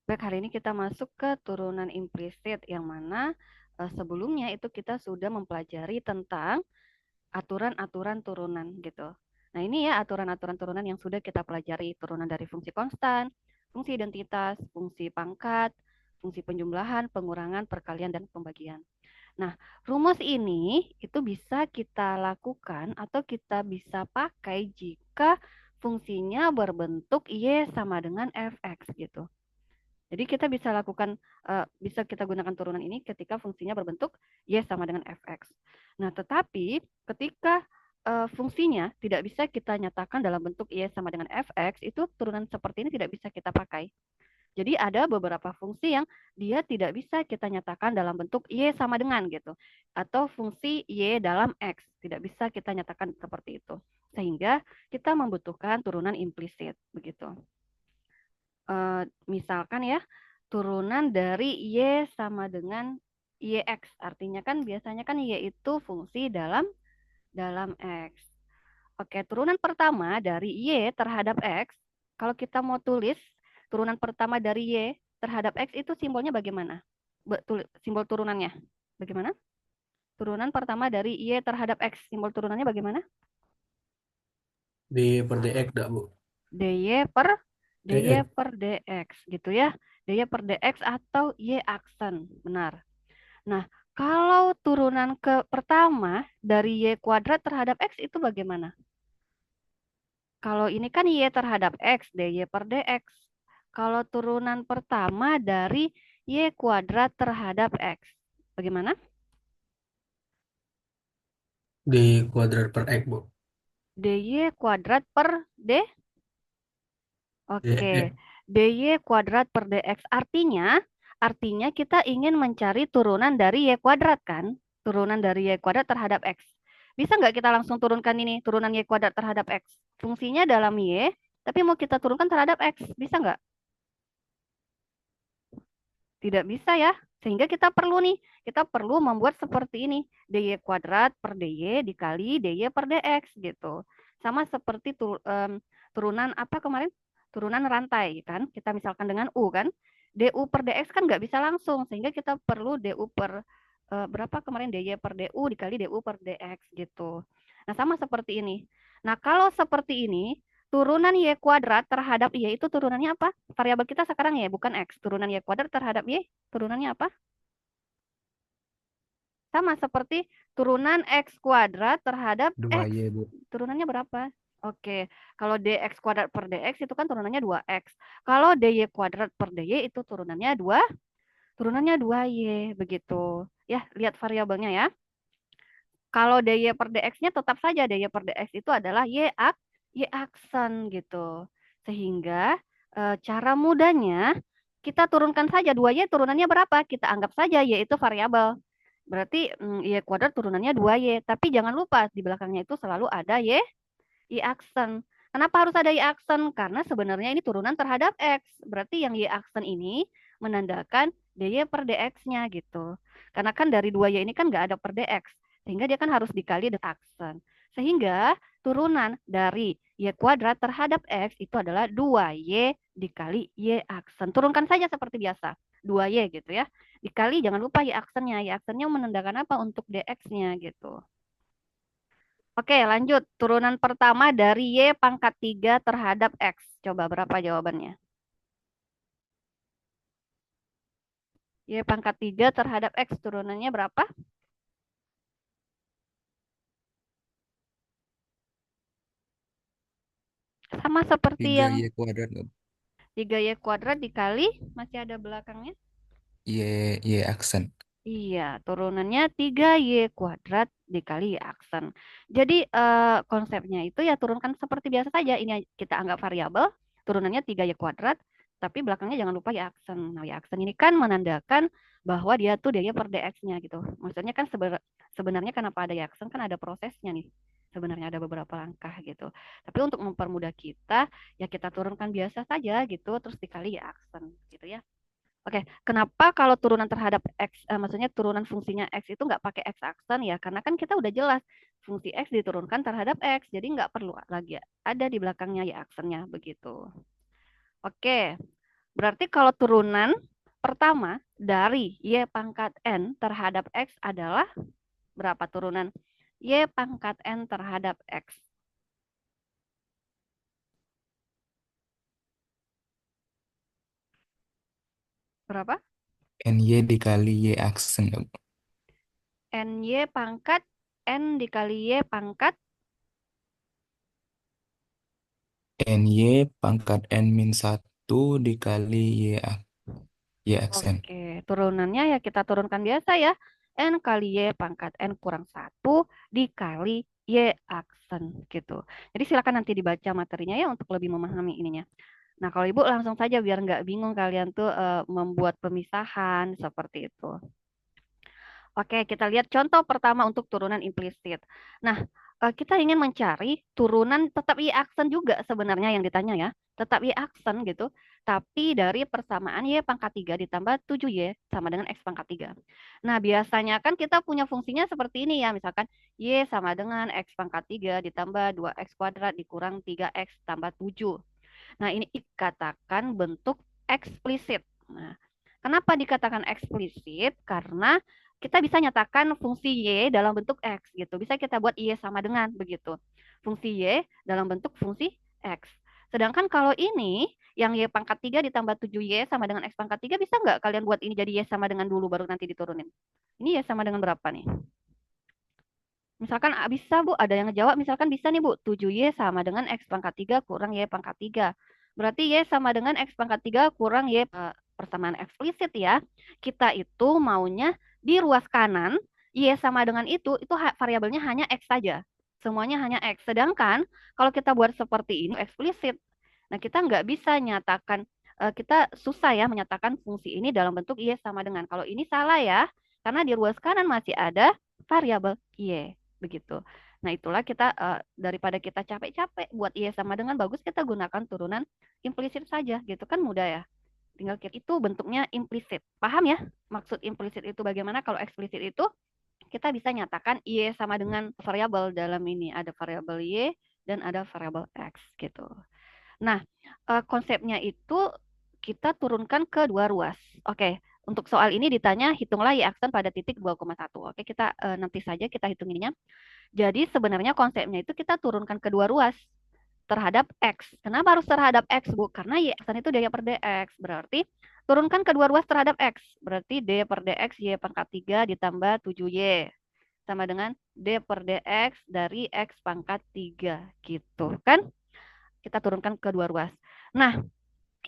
Baik, hari ini kita masuk ke turunan implisit yang mana sebelumnya itu kita sudah mempelajari tentang aturan-aturan turunan gitu. Nah, ini ya aturan-aturan turunan yang sudah kita pelajari, turunan dari fungsi konstan, fungsi identitas, fungsi pangkat, fungsi penjumlahan, pengurangan, perkalian, dan pembagian. Nah, rumus ini itu bisa kita lakukan atau kita bisa pakai jika fungsinya berbentuk Y sama dengan fx gitu. Jadi kita bisa lakukan, bisa kita gunakan turunan ini ketika fungsinya berbentuk Y sama dengan fx. Nah, tetapi ketika fungsinya tidak bisa kita nyatakan dalam bentuk Y sama dengan fx, itu turunan seperti ini tidak bisa kita pakai. Jadi ada beberapa fungsi yang dia tidak bisa kita nyatakan dalam bentuk Y sama dengan gitu. Atau fungsi Y dalam X. Tidak bisa kita nyatakan seperti itu. Sehingga kita membutuhkan turunan implisit begitu. Misalkan ya, turunan dari Y sama dengan YX. Artinya kan biasanya kan Y itu fungsi dalam X. Oke, turunan pertama dari Y terhadap X, kalau kita mau tulis turunan pertama dari Y terhadap X itu simbolnya bagaimana? Simbol turunannya. Bagaimana? Turunan pertama dari Y terhadap X, simbol turunannya bagaimana? D per dx dak Bu? DY per DY Dx. per DX gitu ya. DY per DX atau Y aksen. Benar. Nah, kalau turunan ke pertama dari Y kuadrat terhadap X itu bagaimana? Kalau ini kan Y terhadap X, DY per DX. Kalau turunan pertama dari Y kuadrat terhadap X. Bagaimana? D kuadrat per x Bu. DY kuadrat per D? Oke. Dx. DY kuadrat per DX. Artinya kita ingin mencari turunan dari Y kuadrat kan? Turunan dari Y kuadrat terhadap X. Bisa nggak kita langsung turunkan ini, turunan Y kuadrat terhadap X? Fungsinya dalam Y, tapi mau kita turunkan terhadap X. Bisa nggak? Tidak bisa ya. Sehingga kita perlu membuat seperti ini. DY kuadrat per DY dikali DY per DX gitu. Sama seperti turunan apa kemarin? Turunan rantai kan. Kita misalkan dengan U kan. DU per DX kan nggak bisa langsung. Sehingga kita perlu DU per berapa kemarin DY per DU dikali DU per DX gitu. Nah sama seperti ini. Nah kalau seperti ini turunan Y kuadrat terhadap Y itu turunannya apa? Variabel kita sekarang Y, bukan X. Turunan Y kuadrat terhadap Y, turunannya apa? Sama seperti turunan X kuadrat terhadap Dua X. y Bu. Turunannya berapa? Oke, kalau dx kuadrat per dx itu kan turunannya 2x. Kalau dy kuadrat per dy itu turunannya 2y, begitu. Ya, lihat variabelnya ya. Kalau dy per dx-nya tetap saja dy per dx itu adalah y aksen gitu. Sehingga cara mudahnya kita turunkan saja 2y turunannya berapa? Kita anggap saja y itu variabel. Berarti y kuadrat turunannya 2y. Tapi jangan lupa di belakangnya itu selalu ada y aksen. Kenapa harus ada y aksen? Karena sebenarnya ini turunan terhadap x. Berarti yang y aksen ini menandakan dy per dx-nya gitu. Karena kan dari 2y ini kan nggak ada per dx. Sehingga dia kan harus dikali dengan aksen. Sehingga turunan dari y kuadrat terhadap x itu adalah 2y dikali y aksen. Turunkan saja seperti biasa. 2y gitu ya. Dikali jangan lupa y aksennya. Y aksennya menandakan apa untuk dx-nya gitu. Oke, lanjut. Turunan pertama dari Y pangkat 3 terhadap X. Coba berapa jawabannya? Y pangkat 3 terhadap X turunannya berapa? Sama seperti Tiga yang y kuadrat nggak Bu? 3Y kuadrat dikali, masih ada belakangnya. Y aksen. Iya, turunannya 3Y kuadrat dikali Y aksen. Jadi konsepnya itu ya turunkan seperti biasa saja. Ini kita anggap variabel, turunannya 3Y kuadrat, tapi belakangnya jangan lupa Y aksen. Nah, Y aksen ini kan menandakan bahwa dia tuh dia per dx-nya gitu. Maksudnya kan sebenarnya kenapa ada Y aksen kan ada prosesnya nih. Sebenarnya ada beberapa langkah gitu. Tapi untuk mempermudah kita, ya kita turunkan biasa saja gitu, terus dikali Y aksen gitu ya. Oke, kenapa kalau turunan terhadap X, maksudnya turunan fungsinya X itu nggak pakai X aksen ya? Karena kan kita udah jelas fungsi X diturunkan terhadap X, jadi nggak perlu lagi ada di belakangnya ya aksennya begitu. Oke, Berarti kalau turunan pertama dari Y pangkat N terhadap X adalah berapa turunan Y pangkat N terhadap X? Berapa? NY dikali Y aksen nggak, Bu? NY pangkat N dikali Y pangkat. NY pangkat N min 1 dikali Y aksen. Oke, turunannya ya kita turunkan biasa ya. N kali Y pangkat N kurang satu dikali Y aksen gitu. Jadi silakan nanti dibaca materinya ya untuk lebih memahami ininya. Nah, kalau Ibu langsung saja biar nggak bingung kalian tuh membuat pemisahan seperti itu. Oke, kita lihat contoh pertama untuk turunan implisit. Nah, kita ingin mencari turunan tetap Y aksen juga sebenarnya yang ditanya ya. Tetap Y aksen gitu. Tapi dari persamaan Y pangkat 3 ditambah 7Y sama dengan X pangkat 3. Nah, biasanya kan kita punya fungsinya seperti ini ya. Misalkan Y sama dengan X pangkat 3 ditambah 2X kuadrat dikurang 3X tambah 7. Nah, ini dikatakan bentuk eksplisit. Nah, kenapa dikatakan eksplisit? Karena kita bisa nyatakan fungsi Y dalam bentuk X gitu. Bisa kita buat Y sama dengan begitu. Fungsi Y dalam bentuk fungsi X. Sedangkan kalau ini yang Y pangkat 3 ditambah 7Y sama dengan X pangkat 3 bisa nggak kalian buat ini jadi Y sama dengan dulu baru nanti diturunin? Ini Y sama dengan berapa nih? Misalkan bisa Bu, ada yang ngejawab misalkan bisa nih Bu, 7Y sama dengan X pangkat 3 kurang Y pangkat 3. Berarti Y sama dengan X pangkat 3 kurang Y persamaan eksplisit ya. Kita itu maunya di ruas kanan, Y sama dengan itu variabelnya hanya X saja. Semuanya hanya X. Sedangkan kalau kita buat seperti ini eksplisit. Nah, kita nggak bisa nyatakan, kita susah ya menyatakan fungsi ini dalam bentuk Y sama dengan. Kalau ini salah ya, karena di ruas kanan masih ada variabel Y begitu. Nah, itulah kita daripada kita capek-capek buat Y sama dengan bagus kita gunakan turunan implisit saja gitu kan mudah ya. Tinggal kita itu bentuknya implisit. Paham ya? Maksud implisit itu bagaimana? Kalau eksplisit itu kita bisa nyatakan Y sama dengan variabel dalam ini ada variabel Y dan ada variabel X gitu. Nah, konsepnya itu kita turunkan ke dua ruas. Oke, untuk soal ini ditanya hitunglah Y aksen pada titik 2,1. Oke, kita nanti saja kita hitung ininya. Jadi sebenarnya konsepnya itu kita turunkan kedua ruas terhadap X. Kenapa harus terhadap X, Bu? Karena Y aksen itu daya per dx. Berarti turunkan kedua ruas terhadap X. Berarti D per dx Y pangkat 3 ditambah 7Y. Sama dengan D per dx dari X pangkat 3. Gitu kan? Kita turunkan kedua ruas. Nah,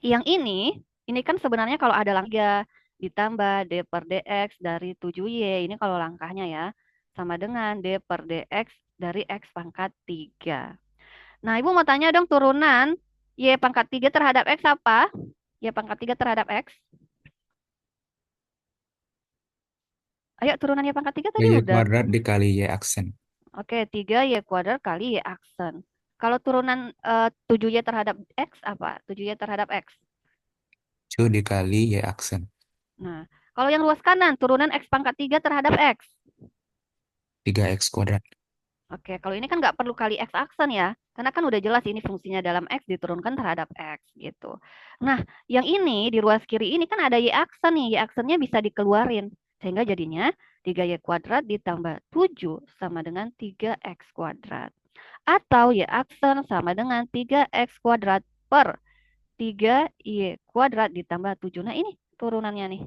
yang ini kan sebenarnya kalau ada langkah ditambah D per dx dari 7Y. Ini kalau langkahnya ya. Sama dengan D per dx dari X pangkat 3. Nah, Ibu mau tanya dong turunan Y pangkat 3 terhadap X apa? Y pangkat 3 terhadap X. Ayo turunan Y pangkat 3 tadi Y udah. kuadrat dikali Y aksen. Oke, 3 Y kuadrat kali Y aksen. Kalau turunan 7Y terhadap X apa? 7Y terhadap X. 7 dikali Y aksen. Nah, kalau yang luas kanan, turunan X pangkat 3 terhadap X. 3X kuadrat. Oke, kalau ini kan nggak perlu kali X aksen ya. Karena kan udah jelas ini fungsinya dalam X diturunkan terhadap X gitu. Nah, yang ini di ruas kiri ini kan ada Y aksen nih. Y aksennya bisa dikeluarin. Sehingga jadinya 3Y kuadrat ditambah 7 sama dengan 3X kuadrat. Atau Y aksen sama dengan 3X kuadrat per 3Y kuadrat ditambah 7. Nah, ini turunannya nih.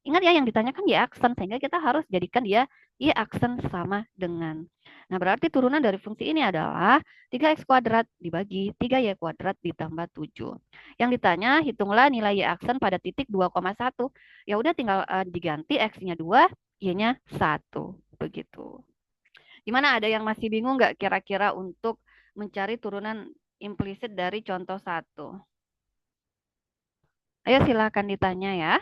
Ingat ya yang ditanyakan Y aksen, sehingga kita harus jadikan dia Y aksen sama dengan. Nah, berarti turunan dari fungsi ini adalah 3X kuadrat dibagi 3Y kuadrat ditambah 7. Yang ditanya, hitunglah nilai Y aksen pada titik 2,1. Ya udah tinggal diganti X-nya 2, Y-nya 1. Begitu. Gimana ada yang masih bingung nggak kira-kira untuk mencari turunan implisit dari contoh satu? Ayo silakan ditanya ya.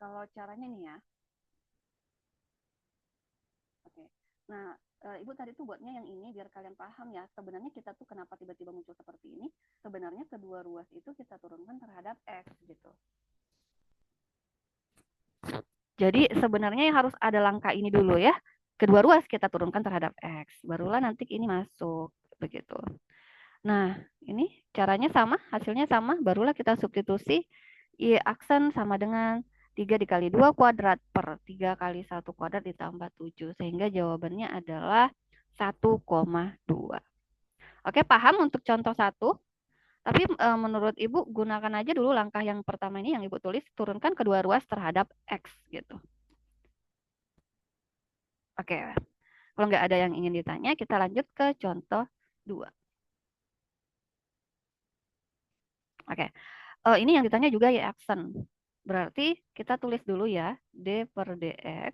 Kalau caranya nih ya. Oke. Nah, Ibu tadi tuh buatnya yang ini biar kalian paham ya. Sebenarnya kita tuh kenapa tiba-tiba muncul seperti ini? Sebenarnya kedua ruas itu kita turunkan terhadap X gitu. Jadi sebenarnya yang harus ada langkah ini dulu ya. Kedua ruas kita turunkan terhadap X. Barulah nanti ini masuk. Begitu. Nah, ini caranya sama, hasilnya sama. Barulah kita substitusi Y aksen sama dengan 3 dikali 2 kuadrat per 3 kali 1 kuadrat ditambah 7. Sehingga jawabannya adalah 1,2. Oke, paham untuk contoh 1? Tapi menurut Ibu gunakan aja dulu langkah yang pertama ini yang Ibu tulis, turunkan kedua ruas terhadap X gitu. Oke, kalau nggak ada yang ingin ditanya, kita lanjut ke contoh 2. Oke, ini yang ditanya juga ya aksen. Berarti kita tulis dulu ya, D per dx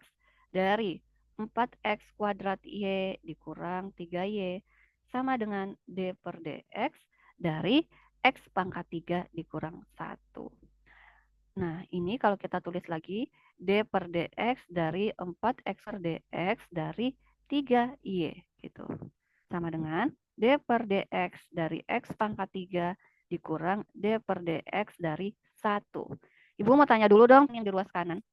dari 4x kuadrat Y dikurang 3Y sama dengan D per dx dari X pangkat 3 dikurang 1. Nah, ini kalau kita tulis lagi, D per dx dari 4x per dx dari 3Y gitu. Sama dengan D per dx dari X pangkat 3 dikurang D per dx dari 1. Ibu mau tanya dulu dong yang di ruas kanan.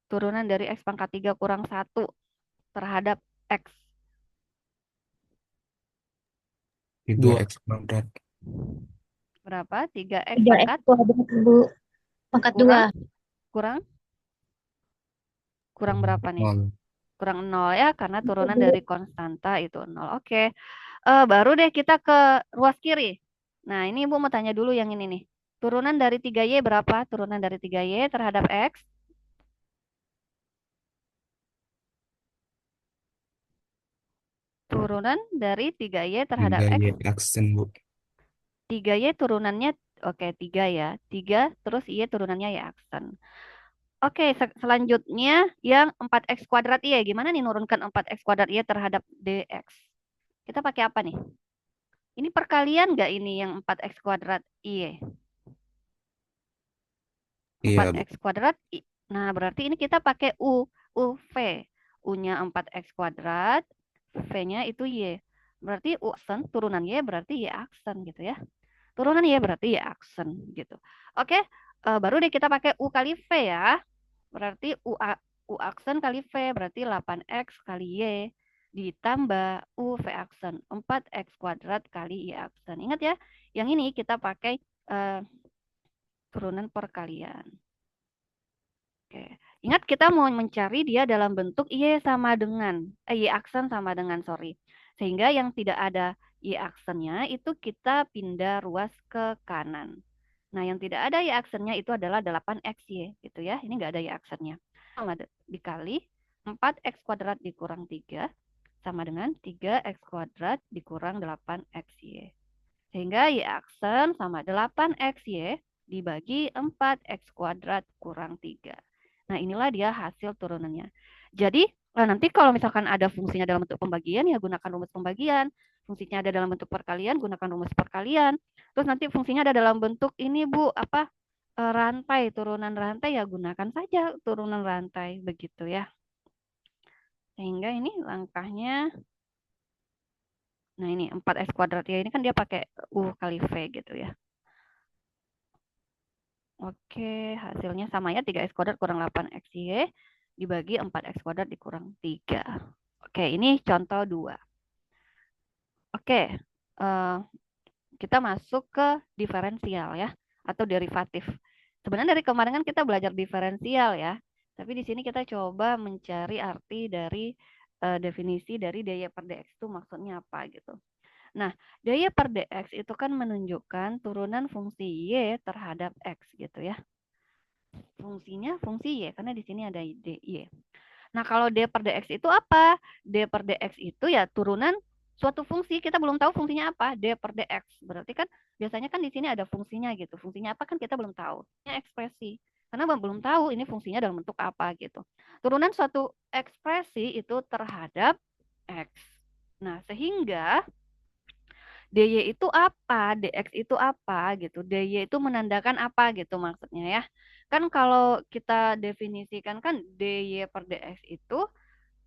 Turunan dari X pangkat 3 kurang 1 terhadap X. 3x kuadrat. Berapa? 3x 3x pangkat kuadrat Ibu pangkat 2. kurang kurang kurang berapa nih? 0. Kurang 0 ya, karena turunan dari konstanta itu 0. Oke. Baru deh kita ke ruas kiri. Nah, ini Ibu mau tanya dulu yang ini nih. Turunan dari 3Y berapa? Turunan dari 3Y terhadap X. Turunan dari 3Y terhadap 3y X. aksen, Bu. 3Y turunannya, oke 3 ya. 3 terus Y turunannya Y aksen. Oke, selanjutnya yang 4X kuadrat Y. Gimana nih nurunkan 4X kuadrat Y terhadap DX? Kita pakai apa nih? Ini perkalian nggak ini yang 4X kuadrat Y? Iya, Bu. 4X kuadrat. Nah, berarti ini kita pakai V. U-nya 4X kuadrat, V-nya itu Y. Berarti U aksen, turunan Y berarti Y aksen gitu ya. Turunan Y berarti Y aksen gitu. Oke, baru deh kita pakai U kali V ya. Berarti U aksen kali V berarti 8X kali Y ditambah U V aksen 4X kuadrat kali Y aksen. Ingat ya, yang ini kita pakai turunan perkalian. Oke. Ingat kita mau mencari dia dalam bentuk Y sama dengan Y aksen sama dengan sorry. Sehingga yang tidak ada Y aksennya itu kita pindah ruas ke kanan. Nah, yang tidak ada Y aksennya itu adalah 8XY gitu ya. Ini enggak ada Y aksennya. Sama dikali 4X kuadrat dikurang 3 sama dengan 3X kuadrat dikurang 8XY. Sehingga Y aksen sama 8XY dibagi 4X kuadrat kurang 3. Nah, inilah dia hasil turunannya. Jadi, nanti kalau misalkan ada fungsinya dalam bentuk pembagian, ya gunakan rumus pembagian. Fungsinya ada dalam bentuk perkalian, gunakan rumus perkalian. Terus nanti fungsinya ada dalam bentuk ini, Bu, apa? Rantai, turunan rantai, ya gunakan saja turunan rantai, begitu ya. Sehingga ini langkahnya, nah ini 4X kuadrat ya, ini kan dia pakai U kali V gitu ya. Oke, hasilnya sama ya, 3X kuadrat kurang 8XY dibagi 4X kuadrat dikurang 3. Oke, ini contoh 2. Oke, kita masuk ke diferensial ya, atau derivatif. Sebenarnya dari kemarin kan kita belajar diferensial ya, tapi di sini kita coba mencari arti dari definisi dari dy per dx itu maksudnya apa gitu. Nah, dy per dx itu kan menunjukkan turunan fungsi y terhadap x gitu ya. Fungsinya fungsi y, karena di sini ada dy. Nah, kalau d per dx itu apa? D per dx itu ya turunan suatu fungsi, kita belum tahu fungsinya apa, d per dx. Berarti kan biasanya kan di sini ada fungsinya gitu. Fungsinya apa kan kita belum tahu. Ini ekspresi. Karena belum tahu ini fungsinya dalam bentuk apa gitu. Turunan suatu ekspresi itu terhadap x. Nah, sehingga dy itu apa, dx itu apa gitu. Dy itu menandakan apa gitu maksudnya ya. Kan kalau kita definisikan kan dy per dx itu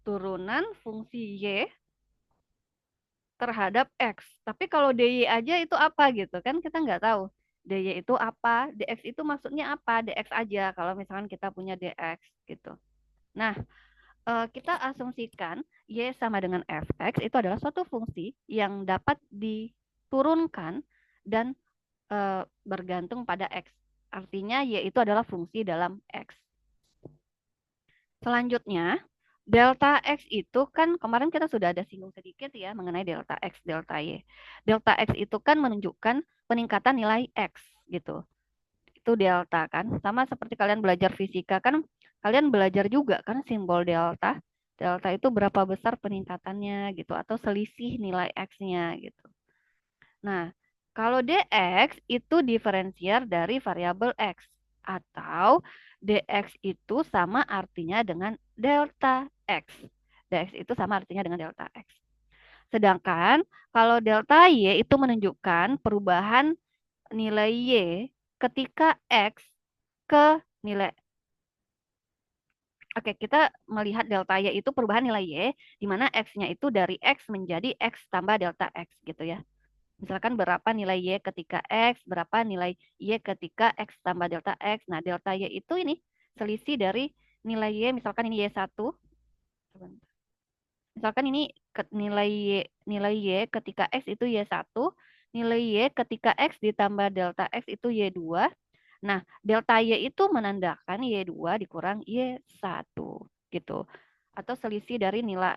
turunan fungsi y terhadap x. Tapi kalau dy aja itu apa gitu kan kita nggak tahu. Dy itu apa, dx itu maksudnya apa, dx aja kalau misalkan kita punya dx gitu. Nah, kita asumsikan y sama dengan fx itu adalah suatu fungsi yang dapat diturunkan dan bergantung pada x. Artinya y itu adalah fungsi dalam x. Selanjutnya, delta x itu kan kemarin kita sudah ada singgung sedikit ya mengenai delta x, delta y. Delta x itu kan menunjukkan peningkatan nilai x gitu. Itu delta kan. Sama seperti kalian belajar fisika kan, kalian belajar juga kan simbol delta. Delta itu berapa besar peningkatannya gitu atau selisih nilai x-nya gitu. Nah, kalau dx itu diferensial dari variabel x atau dx itu sama artinya dengan delta x. Dx itu sama artinya dengan delta x. Sedangkan kalau delta y itu menunjukkan perubahan nilai y ketika x ke nilai. Oke, kita melihat delta y itu perubahan nilai y di mana x-nya itu dari x menjadi x tambah delta x gitu ya. Misalkan berapa nilai Y ketika X, berapa nilai Y ketika X tambah delta X. Nah, delta Y itu ini selisih dari nilai Y, misalkan ini Y1. Misalkan ini nilai Y ketika X itu Y1, nilai Y ketika X ditambah delta X itu Y2. Nah, delta Y itu menandakan Y2 dikurang Y1 gitu. Atau selisih dari nilai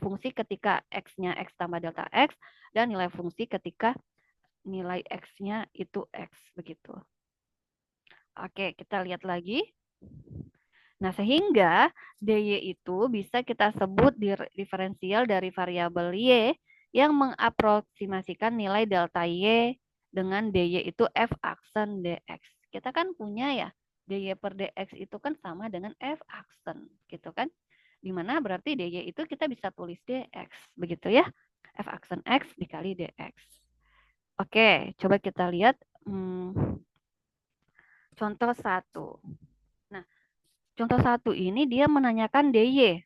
fungsi ketika X-nya X tambah delta X dan nilai fungsi ketika nilai X-nya itu X begitu. Oke, kita lihat lagi. Nah, sehingga dy itu bisa kita sebut diferensial dari variabel y yang mengaproksimasikan nilai delta y dengan dy itu f aksen dx. Kita kan punya ya, dy per dx itu kan sama dengan f aksen, gitu kan? Dimana berarti dy itu kita bisa tulis dx, begitu ya. F aksen x dikali dx. Oke, coba kita lihat contoh 1. Nah, contoh 1 ini dia menanyakan dy.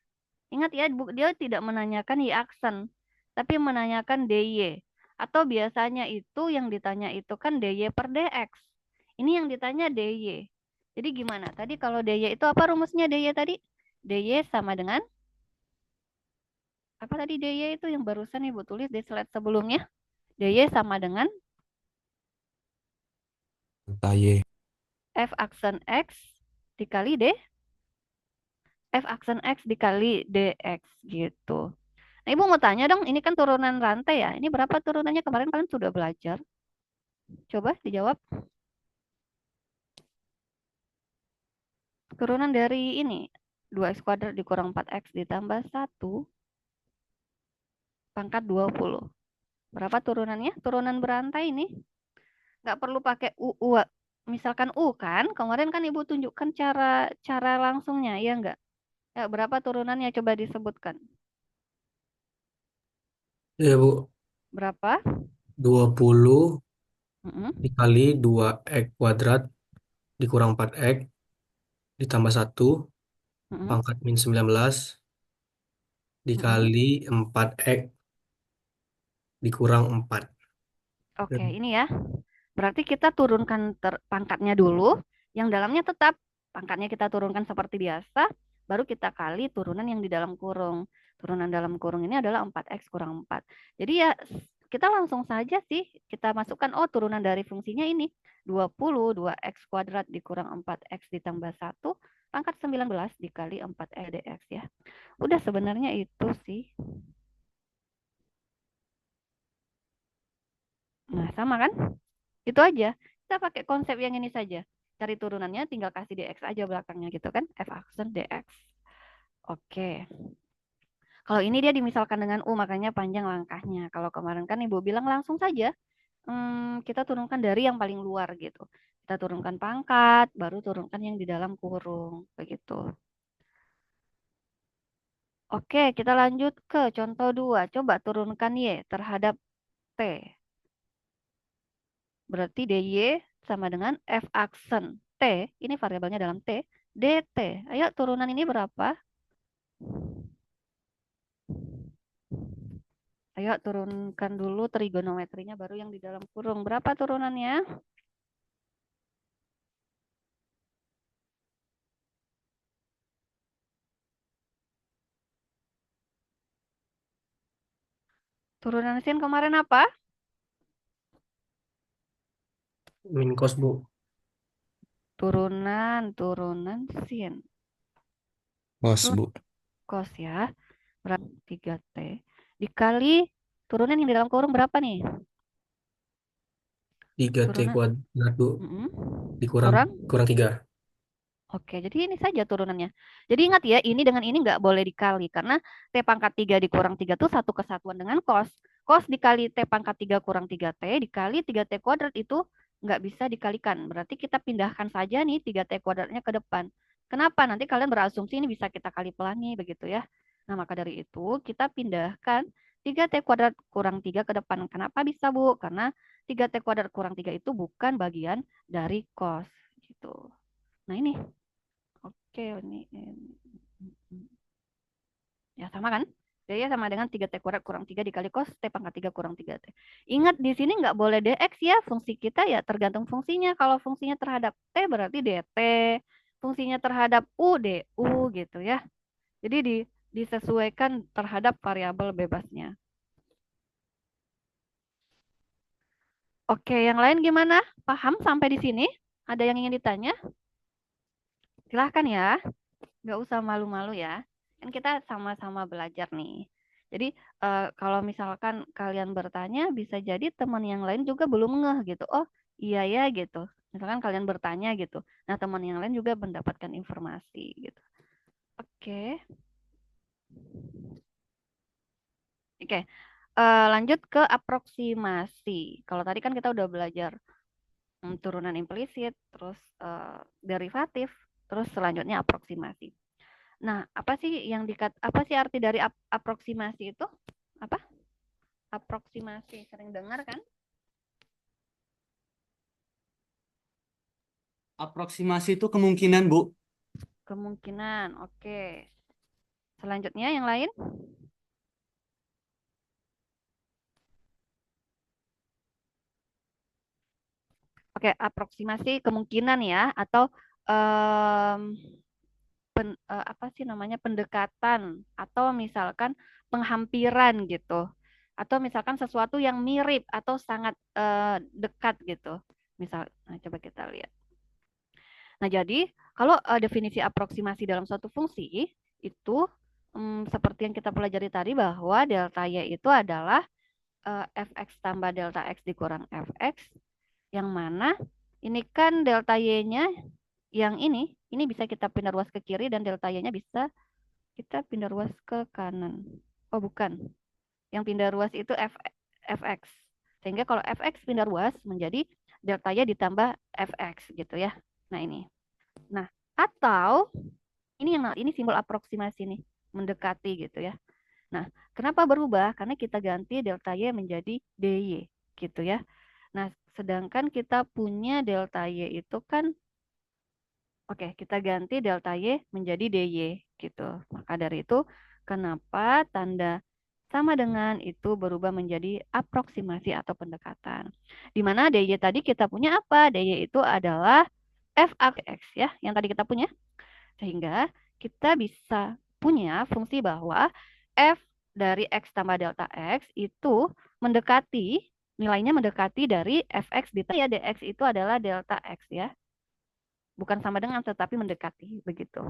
Ingat ya, dia tidak menanyakan y aksen, tapi menanyakan dy. Atau biasanya itu yang ditanya itu kan dy per dx. Ini yang ditanya dy. Jadi gimana? Tadi kalau dy itu apa rumusnya dy tadi? Dy sama dengan apa tadi dy itu yang barusan Ibu tulis di slide sebelumnya? Dy sama dengan Delta Y. f aksen x dikali d f aksen x dikali dx gitu. Nah, Ibu mau tanya dong, ini kan turunan rantai ya. Ini berapa turunannya? Kemarin kalian sudah belajar. Coba dijawab. Turunan dari ini, 2x kuadrat dikurang 4x ditambah 1 pangkat 20. Berapa turunannya? Turunan berantai ini. Nggak perlu pakai U. Misalkan U kan, kemarin kan Ibu tunjukkan cara langsungnya, ya nggak? Ya, berapa turunannya? Coba disebutkan. Ya, Bu. Berapa? 20 Mm-mm, dikali 2x kuadrat dikurang 4x ditambah 1 mm-mm. pangkat min 19 Mm-mm. dikali 4x dikurang 4. Oke, ini ya. Berarti kita turunkan pangkatnya dulu, yang dalamnya tetap pangkatnya kita turunkan seperti biasa, baru kita kali turunan yang di dalam kurung. Turunan dalam kurung ini adalah 4x kurang 4. Jadi ya kita langsung saja sih kita masukkan, oh turunan dari fungsinya ini 20, 2x kuadrat dikurang 4x ditambah 1 pangkat 19 dikali 4x dx ya. Udah sebenarnya itu sih. Nah, sama kan? Itu aja. Kita pakai konsep yang ini saja. Cari turunannya tinggal kasih dx aja belakangnya gitu kan. F aksen dx. Oke. Kalau ini dia dimisalkan dengan U makanya panjang langkahnya. Kalau kemarin kan Ibu bilang langsung saja. Kita turunkan dari yang paling luar gitu. Kita turunkan pangkat, baru turunkan yang di dalam kurung. Begitu. Oke, kita lanjut ke contoh 2. Coba turunkan Y terhadap T. Berarti dy sama dengan F aksen. T, ini variabelnya dalam T, dt. Ayo turunan ini berapa? Ayo turunkan dulu trigonometrinya baru yang di dalam kurung. Berapa turunannya? Turunan sin kemarin apa? Min cos, Bu. Turunan sin. Cos, Turun Bu. cos ya. Berapa? 3T. Dikali turunan yang di dalam kurung berapa nih? 3T Turunan. kuadrat, Bu. Mm-mm. Dikurang Kurang. kurang 3. Oke, jadi ini saja turunannya. Jadi ingat ya, ini dengan ini nggak boleh dikali. Karena T pangkat 3 dikurang 3 itu satu kesatuan dengan cos. Cos dikali T pangkat 3 kurang 3T dikali 3T kuadrat itu nggak bisa dikalikan. Berarti kita pindahkan saja nih 3T kuadratnya ke depan. Kenapa? Nanti kalian berasumsi ini bisa kita kali pelangi begitu ya. Nah, maka dari itu kita pindahkan 3T kuadrat kurang 3 ke depan. Kenapa bisa, Bu? Karena 3T kuadrat kurang 3 itu bukan bagian dari cos. Gitu. Nah, ini. Oke, ya sama kan? Daya sama dengan 3T kuadrat kurang 3 dikali cos T pangkat 3 kurang 3T. Ingat di sini nggak boleh dx ya. Fungsi kita ya tergantung fungsinya. Kalau fungsinya terhadap T berarti dt. Fungsinya terhadap U, du gitu ya. Jadi disesuaikan terhadap variabel bebasnya. Oke, yang lain gimana? Paham sampai di sini? Ada yang ingin ditanya? Silahkan ya. Nggak usah malu-malu ya. Kan kita sama-sama belajar nih. Jadi kalau misalkan kalian bertanya, bisa jadi teman yang lain juga belum ngeh gitu. Oh iya ya gitu. Misalkan kalian bertanya gitu. Nah teman yang lain juga mendapatkan informasi gitu. Oke. Oke. Lanjut ke aproksimasi. Kalau tadi kan kita udah belajar turunan implisit, terus derivatif, terus selanjutnya aproksimasi. Nah, apa sih arti dari aproksimasi itu? Apa? Aproksimasi sering dengar kan? Aproksimasi itu kemungkinan, Bu. Kemungkinan. Oke. Selanjutnya yang lain? Oke, aproksimasi kemungkinan ya atau em, apa sih namanya pendekatan atau misalkan penghampiran gitu. Atau misalkan sesuatu yang mirip atau sangat dekat gitu. Misal, nah, coba kita lihat. Nah, jadi kalau definisi aproksimasi dalam suatu fungsi itu seperti yang kita pelajari tadi bahwa delta y itu adalah fx tambah delta x dikurang fx yang mana ini kan delta y-nya yang ini bisa kita pindah ruas ke kiri dan delta y-nya bisa kita pindah ruas ke kanan. Oh, bukan. Yang pindah ruas itu fx. Sehingga kalau fx pindah ruas menjadi delta y ditambah fx gitu ya. Nah, ini. Nah, atau ini simbol aproksimasi nih, mendekati gitu ya. Nah, kenapa berubah? Karena kita ganti delta y menjadi dy gitu ya. Nah, sedangkan kita punya delta y itu kan oke, kita ganti delta y menjadi dy gitu. Maka dari itu kenapa tanda sama dengan itu berubah menjadi aproksimasi atau pendekatan. Di mana dy tadi kita punya apa? Dy itu adalah f x ya, yang tadi kita punya. Sehingga kita bisa punya fungsi bahwa f dari x tambah delta x itu mendekati, nilainya mendekati dari fx ya dx itu adalah delta x ya. Bukan sama dengan tetapi mendekati begitu.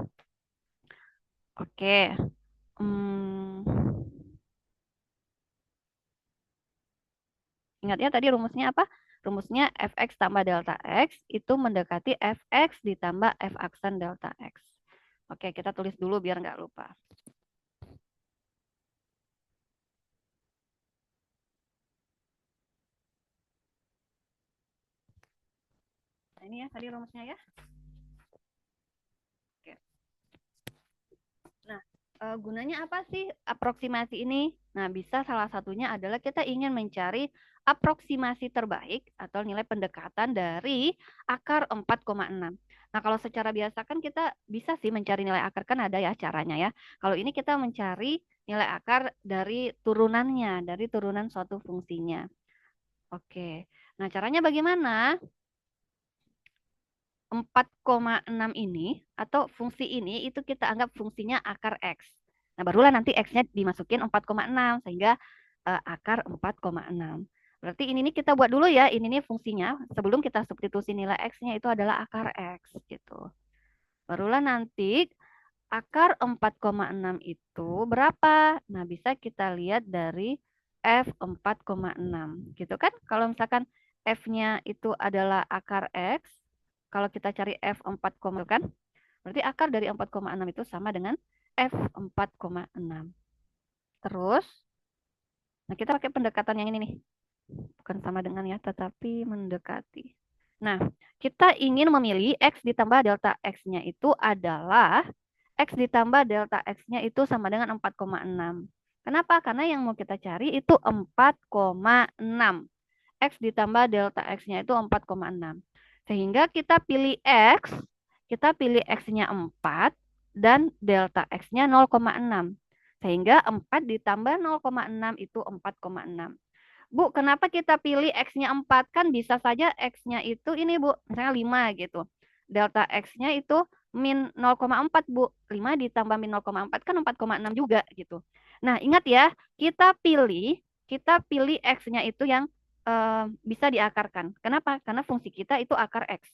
Oke. Hmm, ingat ya tadi rumusnya apa? Rumusnya fx tambah delta x itu mendekati fx ditambah f aksen delta x. Oke, kita tulis dulu biar nggak lupa. Nah, ini ya tadi rumusnya ya. Oke. Nah, gunanya apa sih aproksimasi ini? Nah, bisa salah satunya adalah kita ingin mencari aproksimasi terbaik atau nilai pendekatan dari akar 4,6. Nah, kalau secara biasa kan kita bisa sih mencari nilai akar, kan ada ya caranya ya. Kalau ini kita mencari nilai akar dari turunannya, dari turunan suatu fungsinya. Oke. Nah, caranya bagaimana? 4,6 ini atau fungsi ini itu kita anggap fungsinya akar X. Nah, barulah nanti X-nya dimasukin 4,6 sehingga akar 4,6. Berarti ini nih kita buat dulu ya, ini nih fungsinya. Sebelum kita substitusi nilai X-nya itu adalah akar X gitu. Barulah nanti akar 4,6 itu berapa? Nah, bisa kita lihat dari F 4,6 gitu kan. Kalau misalkan F-nya itu adalah akar X, kalau kita cari F 4, kan, berarti akar dari 4,6 itu sama dengan F 4,6. Terus, nah kita pakai pendekatan yang ini nih. Bukan sama dengan ya, tetapi mendekati. Nah, kita ingin memilih X ditambah delta X-nya itu adalah X ditambah delta X-nya itu sama dengan 4,6. Kenapa? Karena yang mau kita cari itu 4,6. X ditambah delta X-nya itu 4,6. Sehingga kita pilih X-nya 4 dan delta X-nya 0,6. Sehingga 4 ditambah 0,6 itu 4,6. Bu, kenapa kita pilih X-nya 4? Kan bisa saja X-nya itu ini, Bu, misalnya 5 gitu. Delta X-nya itu min 0,4, Bu. 5 ditambah min 0,4 kan 4,6 juga gitu. Nah, ingat ya, kita pilih X-nya itu yang bisa diakarkan. Kenapa? Karena fungsi kita itu akar X.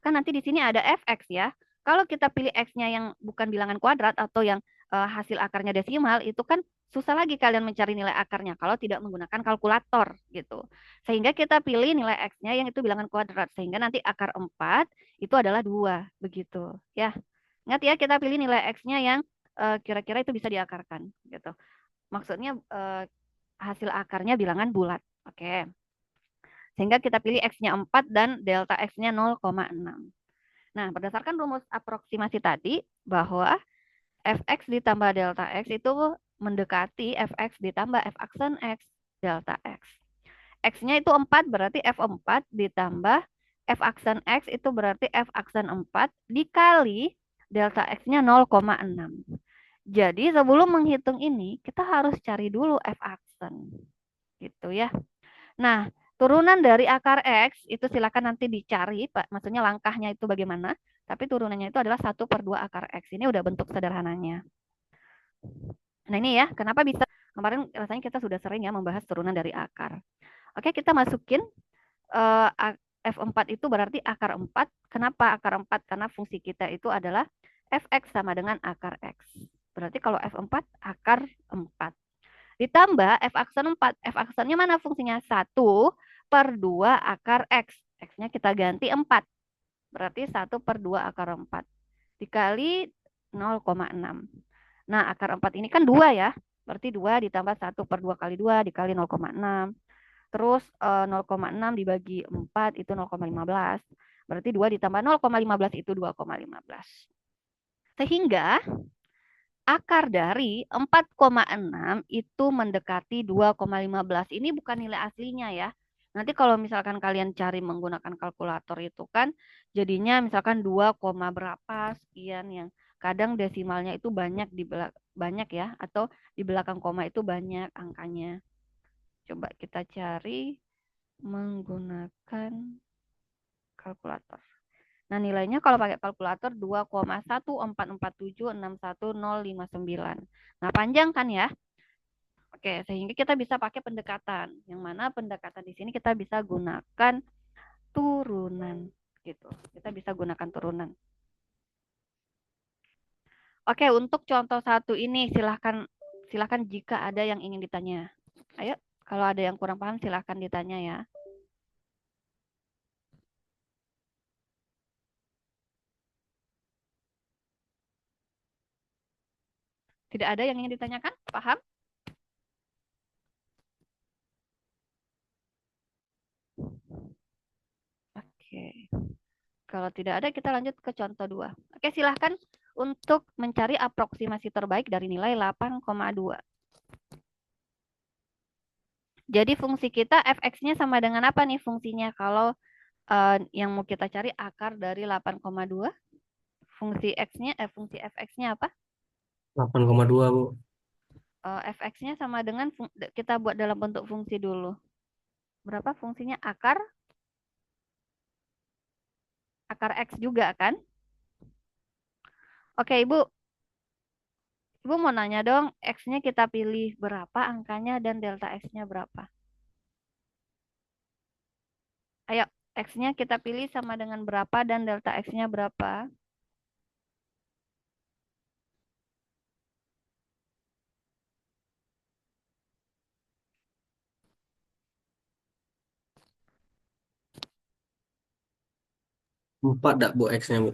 Kan nanti di sini ada fx ya. Kalau kita pilih x-nya yang bukan bilangan kuadrat atau yang hasil akarnya desimal, itu kan susah lagi kalian mencari nilai akarnya kalau tidak menggunakan kalkulator gitu. Sehingga kita pilih nilai x-nya yang itu bilangan kuadrat. Sehingga nanti akar 4 itu adalah 2 begitu ya. Ingat ya, kita pilih nilai x-nya yang kira-kira itu bisa diakarkan gitu. Maksudnya hasil akarnya bilangan bulat. Oke. Sehingga kita pilih x-nya 4 dan delta x-nya 0,6. Nah, berdasarkan rumus aproksimasi tadi, bahwa fx ditambah delta x itu mendekati fx ditambah f aksen x delta x. X-nya itu 4, berarti f4 ditambah f aksen x itu berarti f aksen 4 dikali delta x-nya 0,6. Jadi sebelum menghitung ini, kita harus cari dulu f aksen. Gitu ya. Nah, turunan dari akar X itu silakan nanti dicari, Pak. Maksudnya langkahnya itu bagaimana. Tapi turunannya itu adalah 1/2 akar X. Ini udah bentuk sederhananya. Nah ini ya, kenapa bisa. Kemarin rasanya kita sudah sering ya membahas turunan dari akar. Oke, kita masukin F4 itu berarti akar 4. Kenapa akar 4? Karena fungsi kita itu adalah Fx sama dengan akar X. Berarti kalau F4 akar 4. Ditambah F aksen 4. F aksennya mana fungsinya? 1/2 akar X. X-nya kita ganti 4. Berarti 1/2 akar 4. Dikali 0,6. Nah, akar 4 ini kan 2 ya. Berarti 2 ditambah 1/2 kali 2 dikali 0,6. Terus 0,6 dibagi 4 itu 0,15. Berarti 2 ditambah 0,15 itu 2,15. Sehingga akar dari 4,6 itu mendekati 2,15. Ini bukan nilai aslinya ya. Nanti kalau misalkan kalian cari menggunakan kalkulator itu kan jadinya misalkan 2, berapa sekian, yang kadang desimalnya itu banyak banyak ya, atau di belakang koma itu banyak angkanya. Coba kita cari menggunakan kalkulator. Nah, nilainya kalau pakai kalkulator 2,144761059. Nah, panjang kan ya? Oke, sehingga kita bisa pakai pendekatan. Yang mana pendekatan di sini kita bisa gunakan turunan gitu. Kita bisa gunakan turunan. Oke, untuk contoh satu ini silahkan jika ada yang ingin ditanya. Ayo, kalau ada yang kurang paham silahkan ditanya ya. Tidak ada yang ingin ditanyakan? Paham? Oke. Kalau tidak ada, kita lanjut ke contoh 2. Oke, silahkan untuk mencari aproksimasi terbaik dari nilai 8,2. Jadi fungsi kita fx-nya sama dengan apa nih fungsinya? Kalau yang mau kita cari akar dari 8,2, fungsi x-nya, fungsi fx-nya apa? 8,2 Bu. Fx-nya sama dengan, kita buat dalam bentuk fungsi dulu. Berapa fungsinya? Akar x juga kan? Oke, Ibu. Ibu mau nanya dong, x-nya kita pilih berapa angkanya dan delta x-nya berapa? Ayo, x-nya kita pilih sama dengan berapa dan delta x-nya berapa? Empat dak Bu X-nya Bu.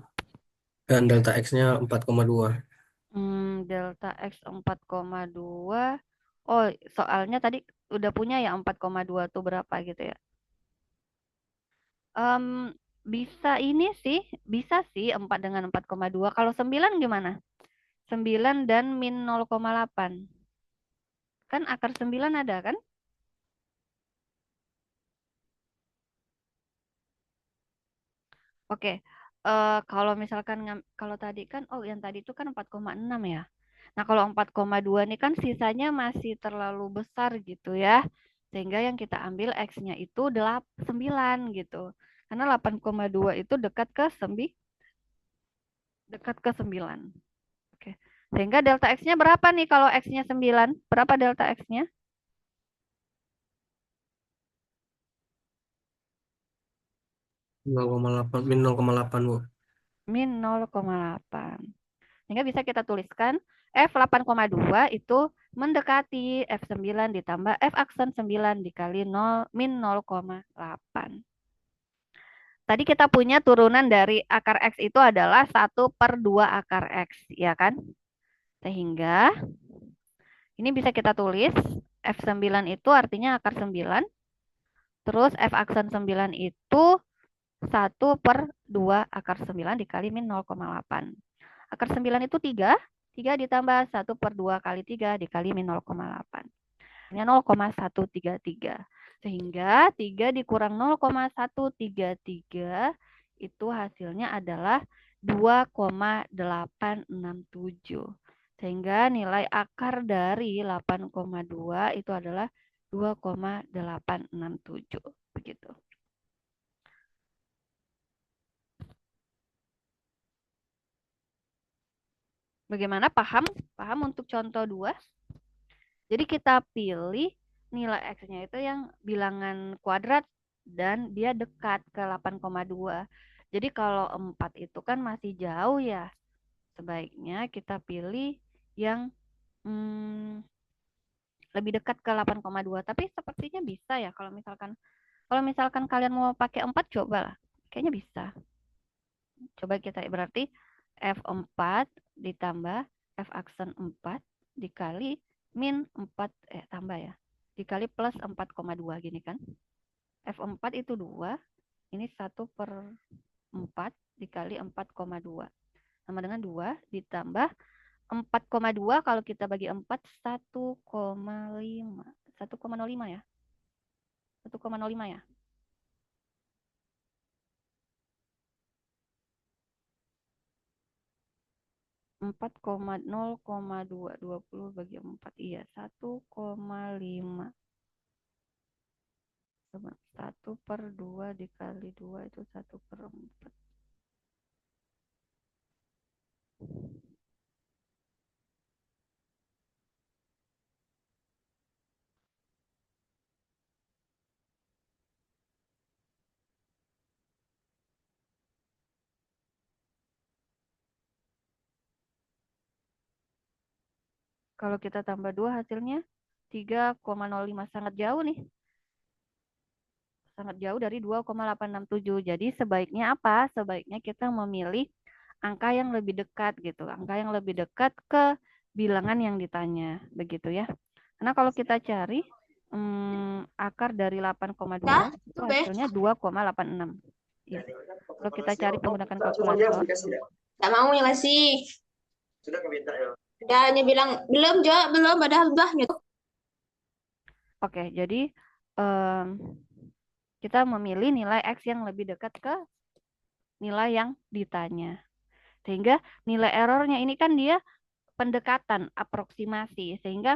Dan delta X-nya 4,2. Delta x 4,2. Oh, soalnya tadi udah punya ya 4,2 tuh berapa gitu ya. Em, bisa ini sih, bisa sih 4 dengan 4,2. Kalau 9 gimana? 9 dan min 0,8. Kan akar 9 ada kan? Oke. Kalau misalkan kalau tadi kan yang tadi itu kan 4,6 ya. Nah, kalau 4,2 nih kan sisanya masih terlalu besar gitu ya. Sehingga yang kita ambil X-nya itu 9 gitu. Karena 8,2 itu dekat ke 9. Oke. Sehingga delta X-nya berapa nih kalau X-nya 9? Berapa delta X-nya? Min 0,8 Bu. Min 0,8. Sehingga bisa kita tuliskan F8,2 itu mendekati F9 ditambah F aksen 9 dikali 0 min 0,8. Tadi kita punya turunan dari akar X itu adalah 1/2 akar X, ya kan? Sehingga ini bisa kita tulis F9 itu artinya akar 9. Terus F aksen 9 itu 1/2 akar 9 dikali min 0,8. Akar 9 itu 3. 3 ditambah 1/2 kali 3 dikali min 0,8. Ini 0,133. Sehingga 3 dikurang 0,133 itu hasilnya adalah 2,867. Sehingga nilai akar dari 8,2 itu adalah 2,867. Begitu. Bagaimana? Paham? Paham untuk contoh 2? Jadi kita pilih nilai X-nya itu yang bilangan kuadrat dan dia dekat ke 8,2. Jadi kalau 4 itu kan masih jauh ya. Sebaiknya kita pilih yang lebih dekat ke 8,2. Tapi sepertinya bisa ya kalau misalkan kalian mau pakai 4, cobalah. Kayaknya bisa. Coba kita berarti F4 ditambah F aksen 4 dikali min 4 tambah ya. Dikali plus 4,2 gini kan. F4 itu 2. Ini 1/4 dikali 4,2. Sama dengan 2 ditambah 4,2 kalau kita bagi 4 1,5. 1,05 ya. 1,05 ya. 4,0,2 bagi 4. Iya, 1,5. 1/2 dikali 2 itu 1/4. Kalau kita tambah 2 hasilnya 3,05. Sangat jauh nih. Sangat jauh dari 2,867. Jadi sebaiknya apa? Sebaiknya kita memilih angka yang lebih dekat gitu. Angka yang lebih dekat ke bilangan yang ditanya. Begitu ya. Karena kalau kita cari akar dari 8,2 itu hasilnya 2,86. Ya. Kalau kita cari menggunakan kalkulator. Gak mau ya sih. Dia hanya bilang, belum, Jo, belum, padahal udah gitu. Oke, jadi em, kita memilih nilai X yang lebih dekat ke nilai yang ditanya. Sehingga nilai errornya ini kan dia pendekatan, aproksimasi. Sehingga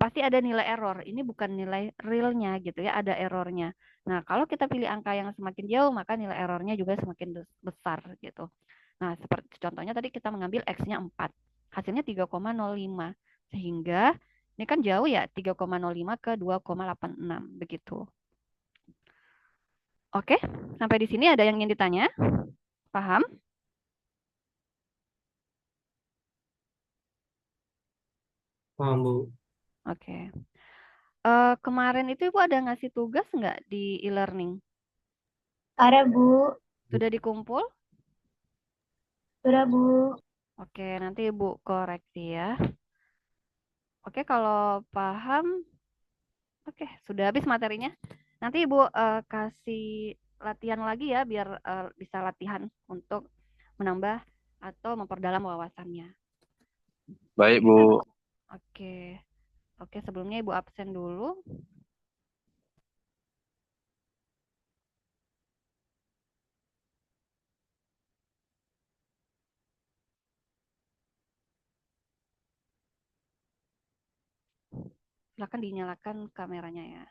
pasti ada nilai error. Ini bukan nilai realnya gitu ya, ada errornya. Nah, kalau kita pilih angka yang semakin jauh, maka nilai errornya juga semakin besar gitu. Nah, seperti contohnya tadi kita mengambil X-nya 4. Hasilnya 3,05. Sehingga ini kan jauh ya, 3,05 ke 2,86 begitu. Oke, sampai di sini ada yang ingin ditanya? Paham? Paham, Bu. Oke. Kemarin itu Ibu ada ngasih tugas nggak di e-learning? Ada, Bu. Sudah dikumpul? Sudah, Bu. Oke, nanti Ibu koreksi ya. Oke, kalau paham, oke, sudah habis materinya. Nanti Ibu kasih latihan lagi ya, biar bisa latihan untuk menambah atau memperdalam wawasannya. Baik, Oke, Bu. oke, oke. Sebelumnya Ibu absen dulu. Silakan dinyalakan kameranya ya.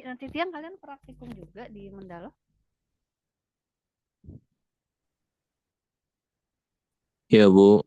Nanti siang kalian praktikum juga di Mendalo. Iya, Bu.